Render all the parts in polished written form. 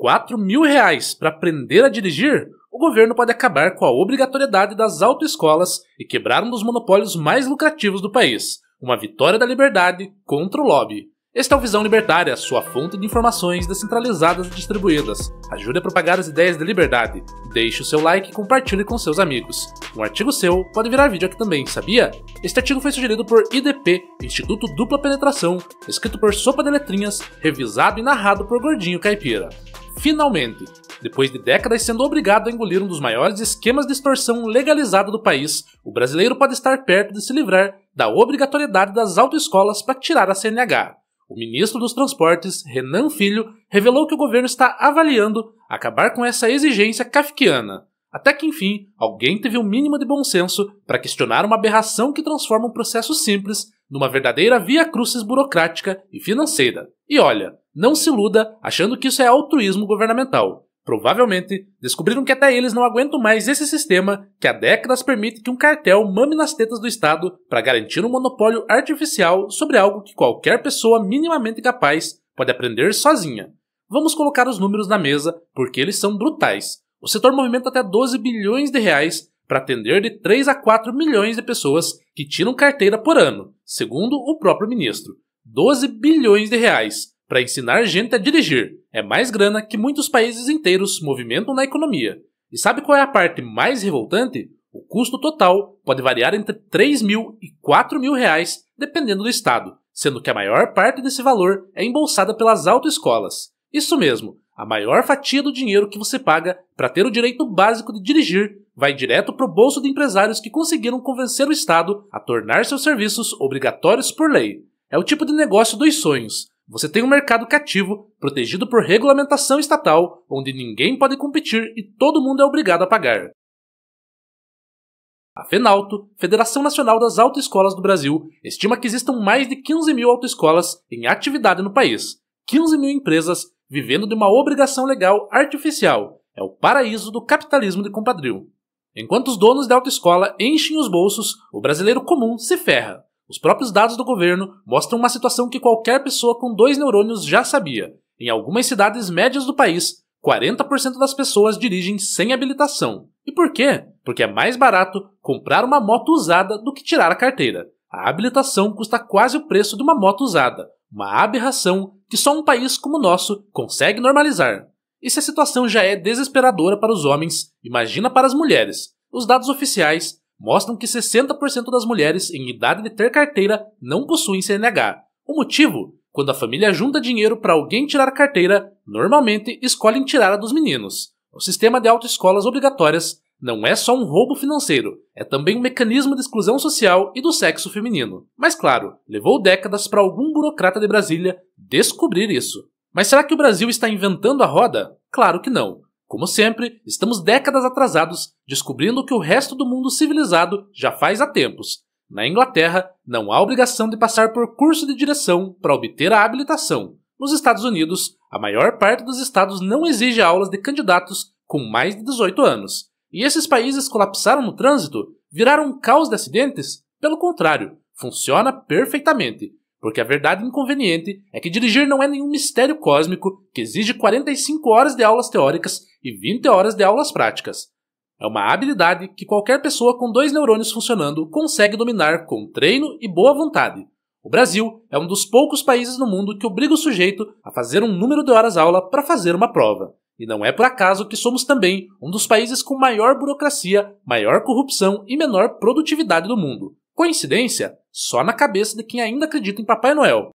R$ 4.000 para aprender a dirigir, o governo pode acabar com a obrigatoriedade das autoescolas e quebrar um dos monopólios mais lucrativos do país. Uma vitória da liberdade contra o lobby. Este é o Visão Libertária, sua fonte de informações descentralizadas e distribuídas. Ajude a propagar as ideias da liberdade. Deixe o seu like e compartilhe com seus amigos. Um artigo seu pode virar vídeo aqui também, sabia? Este artigo foi sugerido por IDP, Instituto Dupla Penetração, escrito por Sopa de Letrinhas, revisado e narrado por Gordinho Caipira. Finalmente, depois de décadas sendo obrigado a engolir um dos maiores esquemas de extorsão legalizado do país, o brasileiro pode estar perto de se livrar da obrigatoriedade das autoescolas para tirar a CNH. O ministro dos Transportes, Renan Filho, revelou que o governo está avaliando acabar com essa exigência kafkiana. Até que, enfim, alguém teve o mínimo de bom senso para questionar uma aberração que transforma um processo simples numa verdadeira via-crucis burocrática e financeira. E olha, não se iluda achando que isso é altruísmo governamental. Provavelmente, descobriram que até eles não aguentam mais esse sistema que há décadas permite que um cartel mame nas tetas do Estado para garantir um monopólio artificial sobre algo que qualquer pessoa minimamente capaz pode aprender sozinha. Vamos colocar os números na mesa porque eles são brutais. O setor movimenta até 12 bilhões de reais para atender de 3 a 4 milhões de pessoas que tiram carteira por ano, segundo o próprio ministro. 12 bilhões de reais para ensinar gente a dirigir. É mais grana que muitos países inteiros movimentam na economia. E sabe qual é a parte mais revoltante? O custo total pode variar entre 3.000 e 4.000 reais, dependendo do estado, sendo que a maior parte desse valor é embolsada pelas autoescolas. Isso mesmo, a maior fatia do dinheiro que você paga para ter o direito básico de dirigir vai direto para o bolso de empresários que conseguiram convencer o Estado a tornar seus serviços obrigatórios por lei. É o tipo de negócio dos sonhos. Você tem um mercado cativo, protegido por regulamentação estatal, onde ninguém pode competir e todo mundo é obrigado a pagar. A FENALTO, Federação Nacional das Autoescolas do Brasil, estima que existam mais de 15.000 autoescolas em atividade no país. 15.000 empresas vivendo de uma obrigação legal artificial. É o paraíso do capitalismo de compadrio. Enquanto os donos de autoescola enchem os bolsos, o brasileiro comum se ferra. Os próprios dados do governo mostram uma situação que qualquer pessoa com 2 neurônios já sabia. Em algumas cidades médias do país, 40% das pessoas dirigem sem habilitação. E por quê? Porque é mais barato comprar uma moto usada do que tirar a carteira. A habilitação custa quase o preço de uma moto usada. Uma aberração que só um país como o nosso consegue normalizar. E se a situação já é desesperadora para os homens, imagina para as mulheres. Os dados oficiais mostram que 60% das mulheres em idade de ter carteira não possuem CNH. O motivo? Quando a família junta dinheiro para alguém tirar a carteira, normalmente escolhem tirar a dos meninos. O sistema de autoescolas obrigatórias não é só um roubo financeiro, é também um mecanismo de exclusão social e do sexo feminino. Mas claro, levou décadas para algum burocrata de Brasília descobrir isso. Mas será que o Brasil está inventando a roda? Claro que não. Como sempre, estamos décadas atrasados, descobrindo o que o resto do mundo civilizado já faz há tempos. Na Inglaterra, não há obrigação de passar por curso de direção para obter a habilitação. Nos Estados Unidos, a maior parte dos estados não exige aulas de candidatos com mais de 18 anos. E esses países colapsaram no trânsito? Viraram um caos de acidentes? Pelo contrário, funciona perfeitamente. Porque a verdade inconveniente é que dirigir não é nenhum mistério cósmico que exige 45 horas de aulas teóricas e 20 horas de aulas práticas. É uma habilidade que qualquer pessoa com 2 neurônios funcionando consegue dominar com treino e boa vontade. O Brasil é um dos poucos países no mundo que obriga o sujeito a fazer um número de horas-aula para fazer uma prova. E não é por acaso que somos também um dos países com maior burocracia, maior corrupção e menor produtividade do mundo. Coincidência? Só na cabeça de quem ainda acredita em Papai Noel.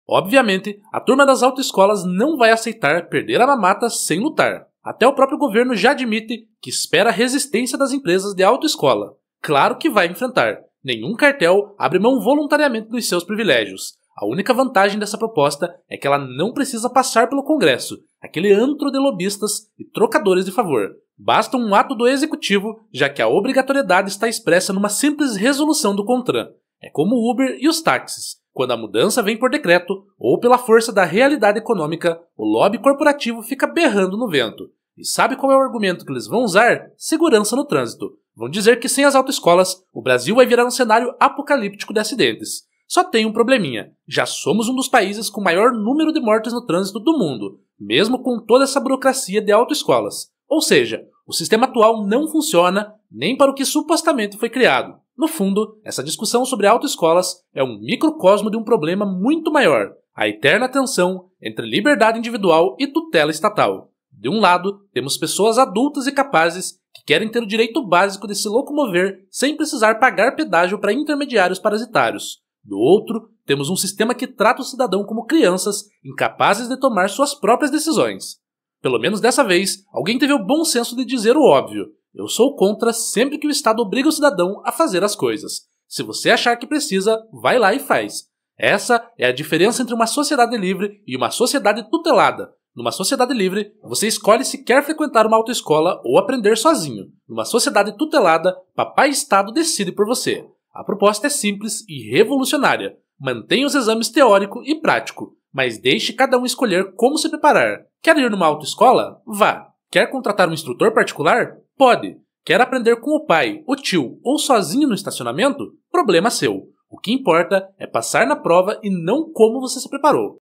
Obviamente, a turma das autoescolas não vai aceitar perder a mamata sem lutar. Até o próprio governo já admite que espera a resistência das empresas de autoescola. Claro que vai enfrentar. Nenhum cartel abre mão voluntariamente dos seus privilégios. A única vantagem dessa proposta é que ela não precisa passar pelo Congresso, aquele antro de lobistas e trocadores de favor. Basta um ato do Executivo, já que a obrigatoriedade está expressa numa simples resolução do CONTRAN. É como o Uber e os táxis. Quando a mudança vem por decreto ou pela força da realidade econômica, o lobby corporativo fica berrando no vento. E sabe qual é o argumento que eles vão usar? Segurança no trânsito. Vão dizer que sem as autoescolas, o Brasil vai virar um cenário apocalíptico de acidentes. Só tem um probleminha, já somos um dos países com maior número de mortes no trânsito do mundo, mesmo com toda essa burocracia de autoescolas. Ou seja, o sistema atual não funciona nem para o que supostamente foi criado. No fundo, essa discussão sobre autoescolas é um microcosmo de um problema muito maior, a eterna tensão entre liberdade individual e tutela estatal. De um lado, temos pessoas adultas e capazes que querem ter o direito básico de se locomover sem precisar pagar pedágio para intermediários parasitários. Do outro, temos um sistema que trata o cidadão como crianças, incapazes de tomar suas próprias decisões. Pelo menos dessa vez, alguém teve o bom senso de dizer o óbvio. Eu sou contra sempre que o Estado obriga o cidadão a fazer as coisas. Se você achar que precisa, vai lá e faz. Essa é a diferença entre uma sociedade livre e uma sociedade tutelada. Numa sociedade livre, você escolhe se quer frequentar uma autoescola ou aprender sozinho. Numa sociedade tutelada, papai Estado decide por você. A proposta é simples e revolucionária. Mantenha os exames teórico e prático, mas deixe cada um escolher como se preparar. Quer ir numa autoescola? Vá. Quer contratar um instrutor particular? Pode. Quer aprender com o pai, o tio ou sozinho no estacionamento? Problema seu. O que importa é passar na prova e não como você se preparou.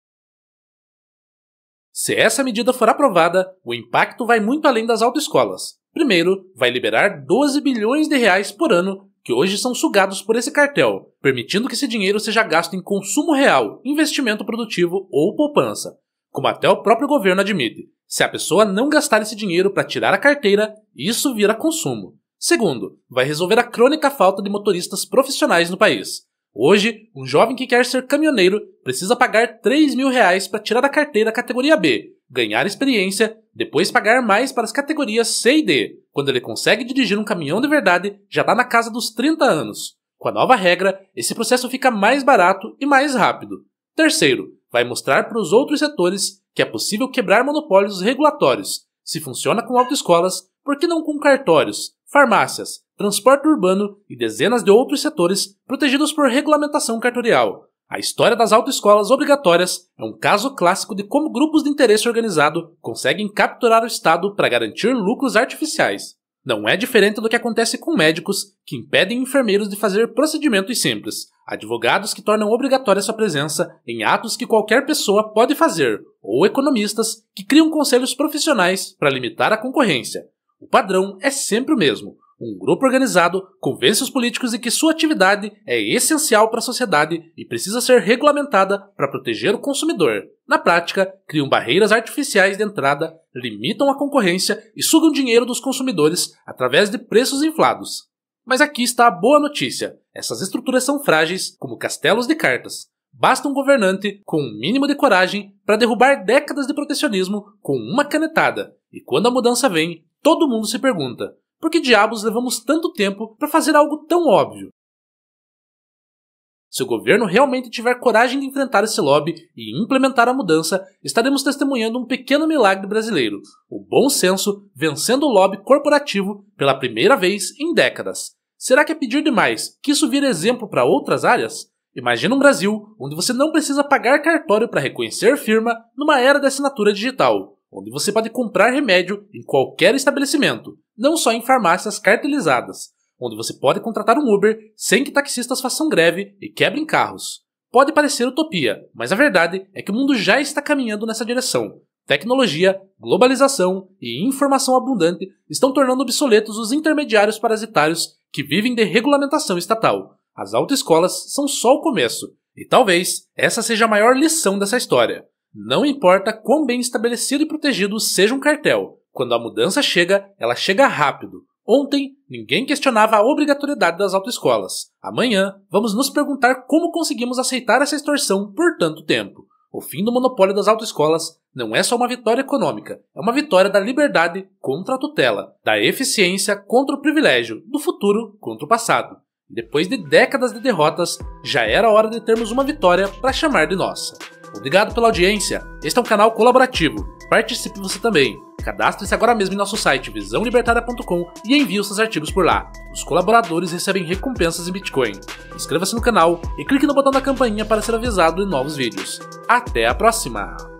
Se essa medida for aprovada, o impacto vai muito além das autoescolas. Primeiro, vai liberar 12 bilhões de reais por ano, que hoje são sugados por esse cartel, permitindo que esse dinheiro seja gasto em consumo real, investimento produtivo ou poupança. Como até o próprio governo admite, se a pessoa não gastar esse dinheiro para tirar a carteira, isso vira consumo. Segundo, vai resolver a crônica falta de motoristas profissionais no país. Hoje, um jovem que quer ser caminhoneiro precisa pagar R$3.000 para tirar a carteira categoria B, ganhar experiência, depois pagar mais para as categorias C e D. Quando ele consegue dirigir um caminhão de verdade, já está na casa dos 30 anos. Com a nova regra, esse processo fica mais barato e mais rápido. Terceiro, vai mostrar para os outros setores que é possível quebrar monopólios regulatórios. Se funciona com autoescolas, por que não com cartórios, farmácias, transporte urbano e dezenas de outros setores protegidos por regulamentação cartorial? A história das autoescolas obrigatórias é um caso clássico de como grupos de interesse organizado conseguem capturar o Estado para garantir lucros artificiais. Não é diferente do que acontece com médicos que impedem enfermeiros de fazer procedimentos simples, advogados que tornam obrigatória sua presença em atos que qualquer pessoa pode fazer, ou economistas que criam conselhos profissionais para limitar a concorrência. O padrão é sempre o mesmo. Um grupo organizado convence os políticos de que sua atividade é essencial para a sociedade e precisa ser regulamentada para proteger o consumidor. Na prática, criam barreiras artificiais de entrada, limitam a concorrência e sugam dinheiro dos consumidores através de preços inflados. Mas aqui está a boa notícia. Essas estruturas são frágeis como castelos de cartas. Basta um governante com um mínimo de coragem para derrubar décadas de protecionismo com uma canetada. E quando a mudança vem, todo mundo se pergunta: por que diabos levamos tanto tempo para fazer algo tão óbvio? Se o governo realmente tiver coragem de enfrentar esse lobby e implementar a mudança, estaremos testemunhando um pequeno milagre brasileiro: o bom senso vencendo o lobby corporativo pela primeira vez em décadas. Será que é pedir demais que isso vire exemplo para outras áreas? Imagina um Brasil onde você não precisa pagar cartório para reconhecer firma numa era da assinatura digital, onde você pode comprar remédio em qualquer estabelecimento, não só em farmácias cartelizadas, onde você pode contratar um Uber sem que taxistas façam greve e quebrem carros. Pode parecer utopia, mas a verdade é que o mundo já está caminhando nessa direção. Tecnologia, globalização e informação abundante estão tornando obsoletos os intermediários parasitários que vivem de regulamentação estatal. As autoescolas são só o começo, e talvez essa seja a maior lição dessa história. Não importa quão bem estabelecido e protegido seja um cartel, quando a mudança chega, ela chega rápido. Ontem, ninguém questionava a obrigatoriedade das autoescolas. Amanhã, vamos nos perguntar como conseguimos aceitar essa extorsão por tanto tempo. O fim do monopólio das autoescolas não é só uma vitória econômica, é uma vitória da liberdade contra a tutela, da eficiência contra o privilégio, do futuro contra o passado. Depois de décadas de derrotas, já era hora de termos uma vitória para chamar de nossa. Obrigado pela audiência. Este é um canal colaborativo. Participe você também. Cadastre-se agora mesmo em nosso site visãolibertaria.com e envie os seus artigos por lá. Os colaboradores recebem recompensas em Bitcoin. Inscreva-se no canal e clique no botão da campainha para ser avisado de novos vídeos. Até a próxima!